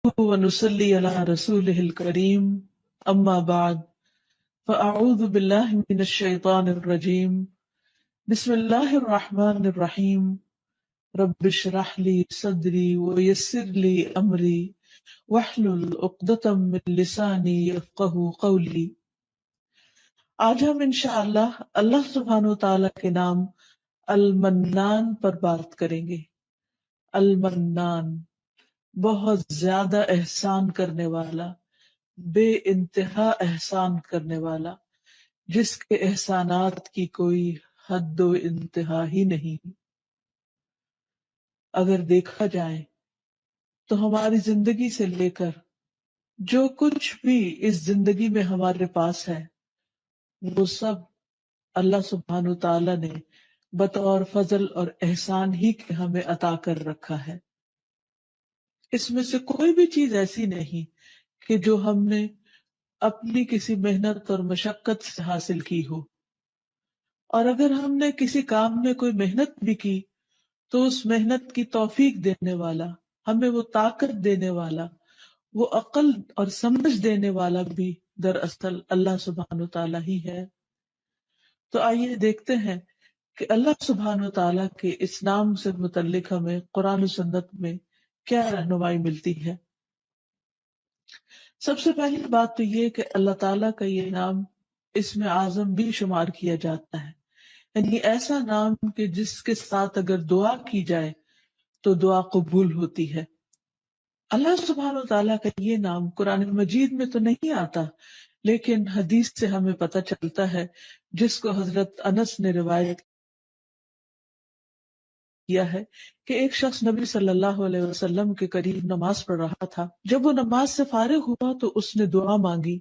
ونصلي على رسوله الكريم أما بعد فأعوذ بالله من الشيطان الرجيم بسم الله الرحمن الرحيم رب اشرح لي صدري ويسر لي أمري واحلل عقدة من لساني يفقهوا قولي۔ آج ہم انشاءاللہ اللہ سبحانہ وتعالی کے نام المنان پر بات کریں گے۔ المنان، بہت زیادہ احسان کرنے والا، بے انتہا احسان کرنے والا، جس کے احسانات کی کوئی حد و انتہا ہی نہیں۔ اگر دیکھا جائے تو ہماری زندگی سے لے کر جو کچھ بھی اس زندگی میں ہمارے پاس ہے وہ سب اللہ سبحانہ تعالیٰ نے بطور فضل اور احسان ہی کے ہمیں عطا کر رکھا ہے۔ اس میں سے کوئی بھی چیز ایسی نہیں کہ جو ہم نے اپنی کسی محنت اور مشقت سے حاصل کی ہو، اور اگر ہم نے کسی کام میں کوئی محنت بھی کی تو اس محنت کی توفیق دینے والا، ہمیں وہ طاقت دینے والا، وہ عقل اور سمجھ دینے والا بھی دراصل اللہ سبحانہ تعالیٰ ہی ہے۔ تو آئیے دیکھتے ہیں کہ اللہ سبحانہ تعالیٰ کے اس نام سے متعلق ہمیں قرآن و سنت میں کیا رہنمائی ملتی ہے۔ سب سے پہلی بات تو یہ کہ اللہ تعالیٰ کا یہ نام اسم اعظم بھی شمار کیا جاتا ہے، یعنی ایسا نام کہ جس کے ساتھ اگر دعا کی جائے تو دعا قبول ہوتی ہے۔ اللہ سبحانہ وتعالیٰ کا یہ نام قرآن مجید میں تو نہیں آتا، لیکن حدیث سے ہمیں پتہ چلتا ہے، جس کو حضرت انس نے روایت کیا ہے کہ ایک شخص نبی صلی اللہ علیہ وسلم کے قریب نماز پڑھ رہا تھا۔ جب وہ نماز سے فارغ ہوا تو اس نے دعا مانگی،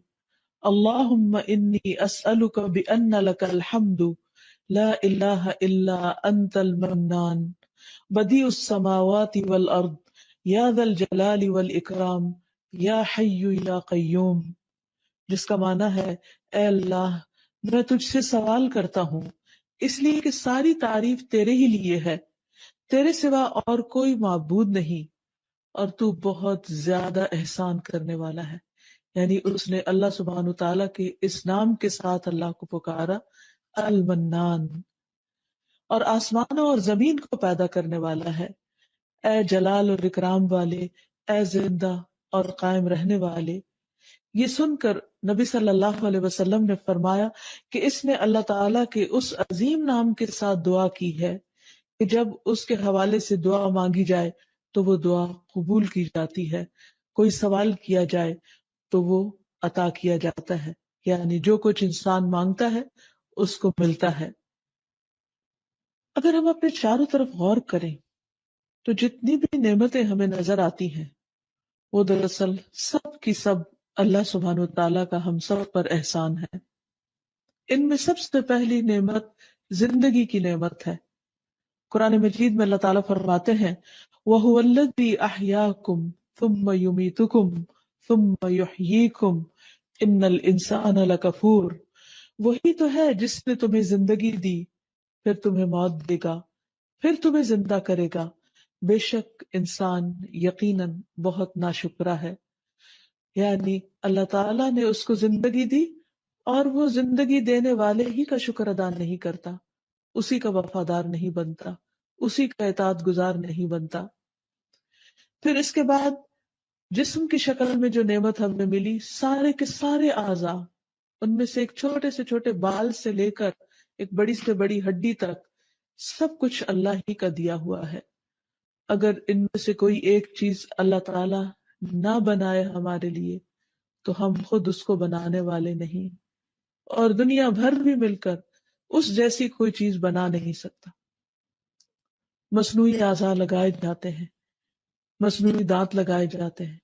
اللہم انی اسألک بأن لک الحمد لا الہ الا انت المنان بدیع السماوات والارض یا ذا الجلال والاکرام یا حی یا قیوم، جس کا معنی ہے، اے اللہ، میں تجھ سے سوال کرتا ہوں اس لیے کہ ساری تعریف تیرے ہی لیے ہے، تیرے سوا اور کوئی معبود نہیں، اور تو بہت زیادہ احسان کرنے والا ہے۔ یعنی اس نے اللہ سبحانہ تعالیٰ کے اس نام کے ساتھ اللہ کو پکارا، المنان، اور آسمانوں اور زمین کو پیدا کرنے والا ہے، اے جلال اور اکرام والے، اے زندہ اور قائم رہنے والے۔ یہ سن کر نبی صلی اللہ علیہ وسلم نے فرمایا کہ اس نے اللہ تعالیٰ کے اس عظیم نام کے ساتھ دعا کی ہے کہ جب اس کے حوالے سے دعا مانگی جائے تو وہ دعا قبول کی جاتی ہے، کوئی سوال کیا جائے تو وہ عطا کیا جاتا ہے، یعنی جو کچھ انسان مانگتا ہے اس کو ملتا ہے۔ اگر ہم اپنے چاروں طرف غور کریں تو جتنی بھی نعمتیں ہمیں نظر آتی ہیں وہ دراصل سب کی سب اللہ سبحانہ تعالیٰ کا ہم سب پر احسان ہے۔ ان میں سب سے پہلی نعمت زندگی کی نعمت ہے۔ قرآن مجید میں اللہ تعالیٰ فرماتے ہیں، وَهُوَ الَّذِي أَحْيَاكُمْ ثُمَّ يُمِيتُكُمْ ثُمَّ يُحْيِيكُمْ إِنَّ الْإِنسَانَ لَكَفُورٌ، وہی تو ہے جس نے تمہیں زندگی دی، پھر تمہیں موت دے گا، پھر تمہیں زندہ کرے گا، بے شک انسان یقیناً بہت ناشکرا ہے۔ یعنی اللہ تعالیٰ نے اس کو زندگی دی اور وہ زندگی دینے والے ہی کا شکر ادا نہیں کرتا، اسی کا وفادار نہیں بنتا، اسی کا اطاعت گزار نہیں بنتا۔ پھر اس کے بعد جسم کی شکل میں جو نعمت ہمیں ملی، سارے کے سارے اعضاء، ان میں سے ایک چھوٹے سے چھوٹے بال سے لے کر ایک بڑی سے بڑی ہڈی تک، سب کچھ اللہ ہی کا دیا ہوا ہے۔ اگر ان میں سے کوئی ایک چیز اللہ تعالیٰ نہ بنائے ہمارے لیے تو ہم خود اس کو بنانے والے نہیں، اور دنیا بھر بھی مل کر اس جیسی کوئی چیز بنا نہیں سکتا۔ مصنوعی اعضاء لگائے جاتے ہیں، مصنوعی دانت لگائے جاتے ہیں،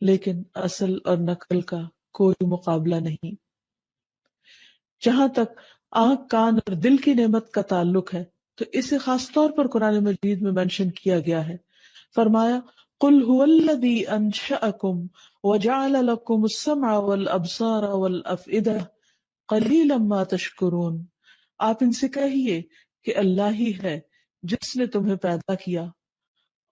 لیکن اصل اور نقل کا کوئی مقابلہ نہیں۔ جہاں تک آنکھ، کان اور دل کی نعمت کا تعلق ہے تو اسے خاص طور پر قرآن مجید میں منشن کیا گیا ہے۔ فرمایا، قُلْ هُوَ الَّذِي أَنشَأَكُمْ وَجَعَلَ لَكُمُ السَّمْعَ وَالْأَبْصَارَ وَالْأَفْئِدَةَ قَلِيلًا مَا تَشْكُرُونَ، آپ ان سے کہیے کہ اللہ ہی ہے جس نے تمہیں پیدا کیا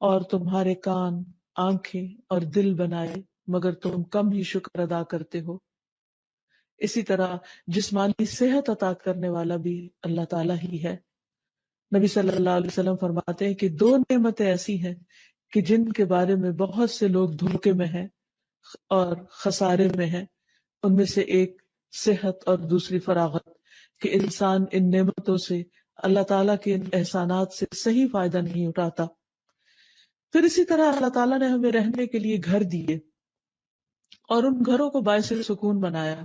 اور تمہارے کان آنکھیں اور دل بنائے مگر تم کم ہی شکر ادا کرتے ہو۔ اسی طرح جسمانی صحت عطا کرنے والا بھی اللہ تعالیٰ ہی ہے۔ نبی صلی اللہ علیہ وسلم فرماتے ہیں کہ دو نعمتیں ایسی ہیں کہ جن کے بارے میں بہت سے لوگ دھوکے میں ہیں اور خسارے میں ہیں۔ ان میں سے ایک صحت اور دوسری فراغت، کہ انسان ان نعمتوں سے، اللہ تعالیٰ کے ان احسانات سے صحیح فائدہ نہیں اٹھاتا۔ پھر اسی طرح اللہ تعالیٰ نے ہمیں رہنے کے لیے گھر دیے اور ان گھروں کو باعث سکون بنایا۔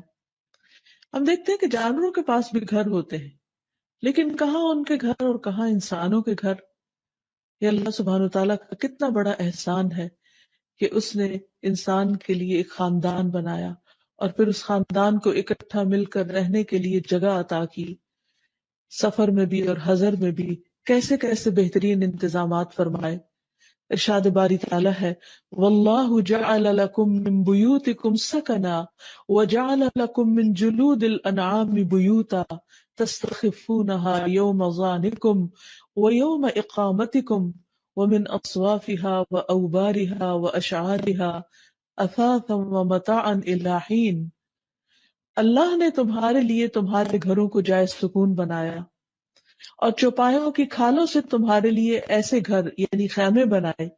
ہم دیکھتے ہیں کہ جانوروں کے پاس بھی گھر ہوتے ہیں، لیکن کہاں ان کے گھر اور کہاں انسانوں کے گھر۔ یہ اللہ سبحانہ وتعالیٰ کا کتنا بڑا احسان ہے کہ اس نے انسان کے لیے ایک خاندان بنایا اور پھر اس خاندان کو اکٹھا مل کر رہنے کے لیے جگہ عطا کی، سفر میں بھی اور حضر میں بھی کیسے کیسے بہترین انتظامات فرمائے۔ ارشاد باری تعالیٰ ہے، واللہ جعل لکم من بیوتکم سکنا وجعل لکم من جلود الانعام بیوتا تستخفونها یوم ظعنکم ویوم اقامتکم ومن اصوافها واوبارها واشعارها اثاثا ومتاعا الی حین۔ اللہ نے تمہارے لیے تمہارے گھروں کو جائے سکون بنایا اور چوپایوں کی کھالوں سے تمہارے لیے ایسے گھر یعنی خیمے بنائے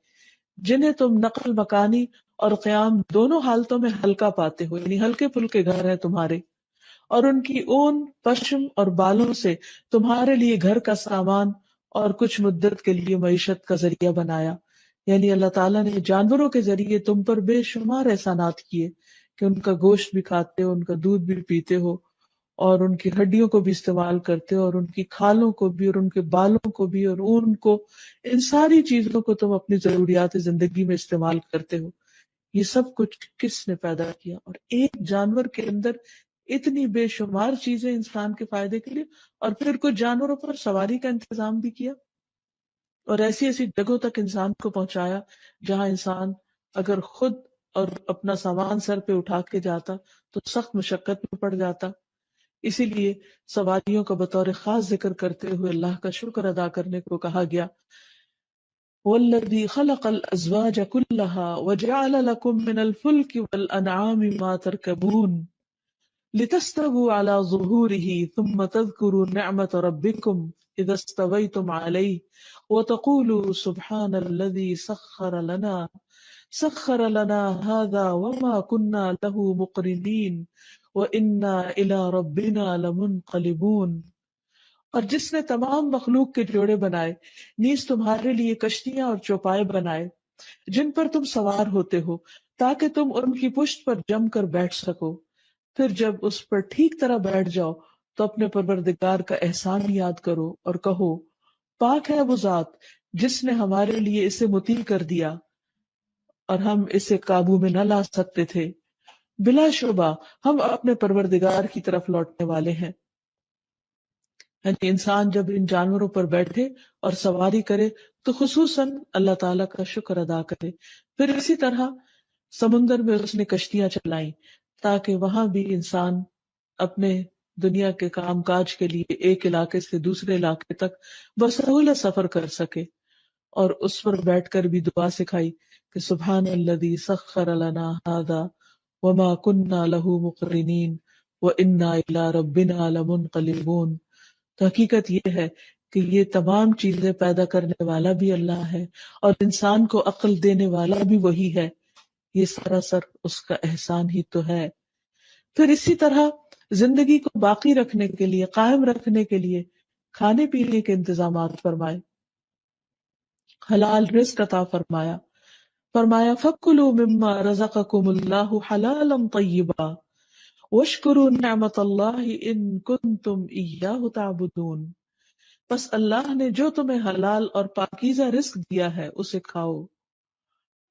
جنہیں تم نقل مکانی اور قیام دونوں حالتوں میں ہلکا پاتے ہو، یعنی ہلکے پھلکے گھر ہیں تمہارے، اور ان کی اون، پشم اور بالوں سے تمہارے لیے گھر کا سامان اور کچھ مدت کے لیے معیشت کا ذریعہ بنایا۔ یعنی اللہ تعالیٰ نے جانوروں کے ذریعے تم پر بے شمار احسانات کیے کہ ان کا گوشت بھی کھاتے ہو، ان کا دودھ بھی پیتے ہو، اور ان کی ہڈیوں کو بھی استعمال کرتے ہو، اور ان کی کھالوں کو بھی، اور ان کے بالوں کو بھی، اور اون کو، ان ساری چیزوں کو تم اپنی ضروریات زندگی میں استعمال کرتے ہو۔ یہ سب کچھ کس نے پیدا کیا؟ اور ایک جانور کے اندر اتنی بے شمار چیزیں انسان کے فائدے کے لیے، اور پھر کچھ جانوروں پر سواری کا انتظام بھی کیا، اور ایسی ایسی جگہوں تک انسان کو پہنچایا جہاں انسان اگر خود اور اپنا سامان سر پہ اٹھا کے جاتا تو سخت مشقت میں پڑ جاتا۔ اسی لیے سواریوں کا بطور خاص ذکر کرتے ہوئے اللہ کا شکر ادا کرنے کو کہا گیا، وَالَّذِي خَلَقَ الْأَزْوَاجَ كُلَّهَا وَجَعَلَ لَكُم مِّنَ الْفُلْكِ وَالْأَنْعَامِ مَا تَرْكَبُونَ لِتَسْتَوُوا عَلَى ظُهُورِهِ ثُمَّ تَذْكُرُوا نِعْمَةَ رَبِّكُمْ إِذَا اسْتَوَيْتُمْ عَلَيْهِ وَتَقُولُوا سُبْحَانَ الَّذِي سَخَّرَ لَنَا هَذَا وَمَا كُنَّا لَهُ مُقْرِنِينَ وَإِنَّا إِلَى رَبِّنَا لَمُنْقَلِبُونَ۔ اور جس نے تمام مخلوق کے جوڑے بنائے، نیز تمہارے لیے کشتیاں اور چوپائے بنائے جن پر تم سوار ہوتے ہو، تاکہ تم ان کی پشت پر جم کر بیٹھ سکو۔ پھر جب اس پر ٹھیک طرح بیٹھ جاؤ تو اپنے پروردگار کا احسان یاد کرو اور کہو، پاک ہے وہ ذات جس نے ہمارے لیے اسے مطیع کر دیا اور ہم اسے قابو میں نہ لا سکتے تھے۔ بلا شبہ ہم اپنے پروردگار کی طرف لوٹنے والے ہیں۔ یعنی انسان جب ان جانوروں پر بیٹھے اور سواری کرے تو خصوصاً اللہ تعالیٰ کا شکر ادا کرے۔ پھر اسی طرح سمندر میں اس نے کشتیاں چلائیں تاکہ وہاں بھی انسان اپنے دنیا کے کام کاج کے لیے ایک علاقے سے دوسرے علاقے تک بسہولت سفر کر سکے، اور اس پر بیٹھ کر بھی دعا سکھائی کہ سبحان الذی سخر لنا ھذا وما كنا له مقرنین وانا الی ربنا لمنقلبون۔ تو حقیقت یہ ہے کہ یہ تمام چیزیں پیدا کرنے والا بھی اللہ ہے اور انسان کو عقل دینے والا بھی وہی ہے۔ یہ سراسر اس کا احسان ہی تو ہے۔ پھر اسی طرح زندگی کو باقی رکھنے کے لیے، قائم رکھنے کے لیے کھانے پینے کے انتظامات فرمائے، حلال رزق عطا فرمایا۔ فرمایا فَكُلُوا مِمَّا رَزَقَكُمُ اللَّهُ حَلَالًا طَيِّبًا وَاشْكُرُوا نِعْمَةَ اللَّهِ إِن كُنتُمْ إِيَّاهُ تَعْبُدُونَ۔ بس اللہ نے جو تمہیں حلال اور پاکیزہ رزق دیا ہے اسے کھاؤ،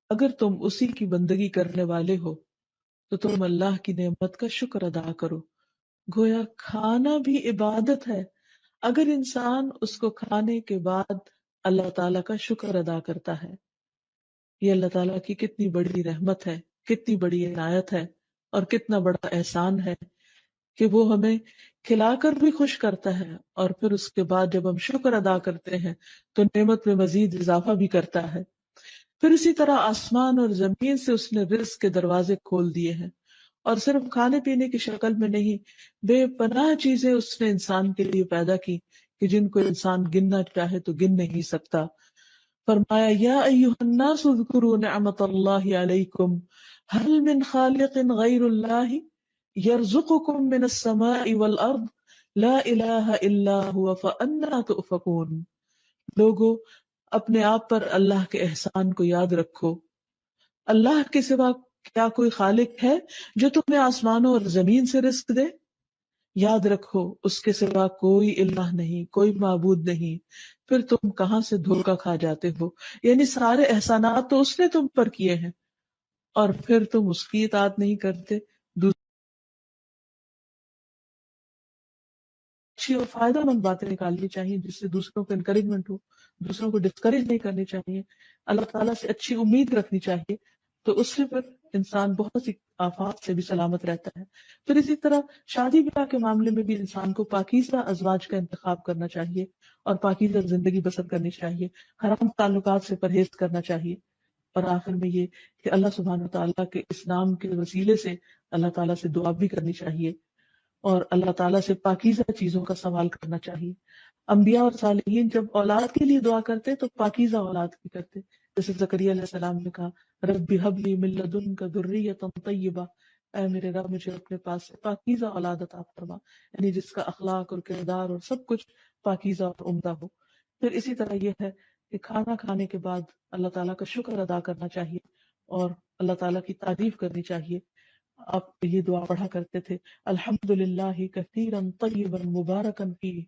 اگر تم اسی کی بندگی کرنے والے ہو تو تم اللہ کی نعمت کا شکر ادا کرو۔ گویا کھانا بھی عبادت ہے اگر انسان اس کو کھانے کے بعد اللہ تعالیٰ کا شکر ادا کرتا ہے۔ یہ اللہ تعالیٰ کی کتنی بڑی رحمت ہے، کتنی بڑی عنایت ہے، اور کتنا بڑا احسان ہے کہ وہ ہمیں کھلا کر بھی خوش کرتا ہے، اور پھر اس کے بعد جب ہم شکر ادا کرتے ہیں تو نعمت میں مزید اضافہ بھی کرتا ہے۔ پھر اسی طرح آسمان اور زمین سے اس نے رزق کے دروازے کھول دیے ہیں، اور صرف کھانے پینے کی شکل میں نہیں، بے پناہ چیزیں اس نے انسان کے لیے پیدا کی کہ جن کو انسان گننا چاہے تو گن نہیں سکتا۔ فرمایا یا ایھا الناس اذکروا نعمت اللہ علیکم هل من خالق غیر اللہ یرزقکم من السماء والارض لا الہ الا هو فانا تؤفکون۔ لوگو، اپنے آپ پر اللہ کے احسان کو یاد رکھو۔ اللہ کے سوا کیا کوئی خالق ہے جو تمہیں آسمانوں اور زمین سے رزق دے؟ یاد رکھو اس کے سوا کوئی الہ نہیں، کوئی معبود نہیں، پھر تم کہاں سے دھوکا کھا جاتے ہو؟ یعنی سارے احسانات تو اس نے تم پر کیے ہیں، اور پھر تم اس کی اطاعت نہیں کرتے۔ اچھی اور فائدہ مند باتیں نکالنی چاہیے جس سے دوسروں کو انکریجمنٹ ہو، دوسروں کو ڈسکریج نہیں کرنی چاہیے، اللہ تعالیٰ سے اچھی امید رکھنی چاہیے، تو اس سے پھر انسان بہت سی آفات سے بھی سلامت رہتا ہے۔ پھر اسی طرح شادی بیاہ کے معاملے میں بھی انسان کو پاکیزہ ازواج کا انتخاب کرنا چاہیے اور پاکیزہ زندگی بسر کرنی چاہیے، حرام تعلقات سے پرہیز کرنا چاہیے، اور آخر میں یہ کہ اللہ سبحانہ وتعالیٰ کے اس نام کے وسیلے سے اللہ تعالیٰ سے دعا بھی کرنی چاہیے اور اللہ تعالیٰ سے پاکیزہ چیزوں کا سوال کرنا چاہیے۔ انبیاء اور صالحین جب اولاد کے لیے دعا کرتے تو پاکیزہ اولاد کی کرتے، جیسے زکریا علیہ السلام نے کہا رب ہب لی من لدنک ذریۃ طیبہ، اے میرے رب مجھے اپنے پاس سے پاکیزہ اولاد عطا فرما، یعنی جس کا اخلاق اور کردار اور سب کچھ پاکیزہ اور عمدہ ہو۔ پھر اسی طرح یہ ہے کہ کھانا کھانے کے بعد اللہ تعالیٰ کا شکر ادا کرنا چاہیے اور اللہ تعالیٰ کی تعریف کرنی چاہیے۔ آپ یہ دعا پڑھا کرتے تھے الحمد للہ کثیرا طیبا مبارکا فیہ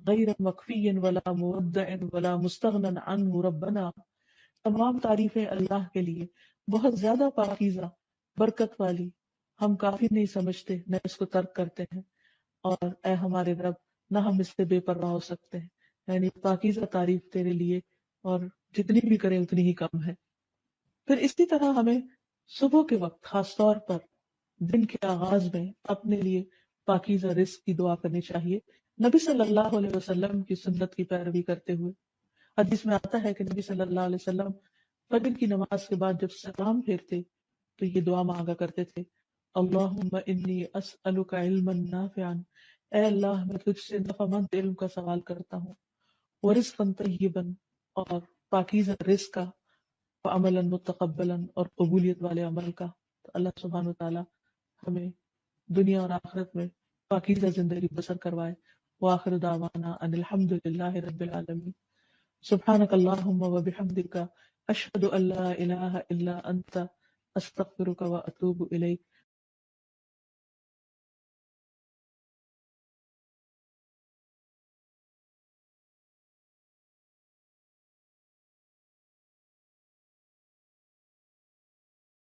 غیر مکفی ولا مودع ولا مستغنى عنہ ربنا، تمام تعریفیں اللہ کے لیے بہت زیادہ پاکیزہ، برکت والی، ہم کافی نہیں سمجھتے نہ اس کو ترک کرتے ہیں، اور اے ہمارے رب نہ ہم اس سے بے پرواہ ہو سکتے ہیں، یعنی پاکیزہ تعریف تیرے لیے، اور جتنی بھی کریں اتنی ہی کم ہے۔ پھر اسی طرح ہمیں صبح کے وقت خاص طور پر دن کے آغاز میں اپنے لیے پاکیزہ رزق کی دعا کرنی چاہیے، نبی صلی اللہ علیہ وسلم کی سنت کی پیروی کرتے ہوئے۔ حدیث میں آتا ہے کہ نبی صلی اللہ علیہ وسلم فجر کی نماز کے بعد جب سلام پھیرتے تو یہ دعا مانگا کرتے تھے اللہم انی اسألک علما نافعا، اے اللہ میں تجھ سے نفع مند علم کا سوال کرتا ہوں، ورزقا طیبا، اور پاکیزہ رزق کا، وعملا متقبلا، اور قبولیت والے عمل کا۔ تو اللہ سبحانہ وتعالی ہمیں دنیا اور آخرت میں پاکیزہ زندگی بسر کروائے۔ وآخر دعوانا ان الحمد للہ رب العالمین۔ سبحانک اللہم وبحمدک اشہد ان لا الہ الا انت استغفرک واتوب الیک۔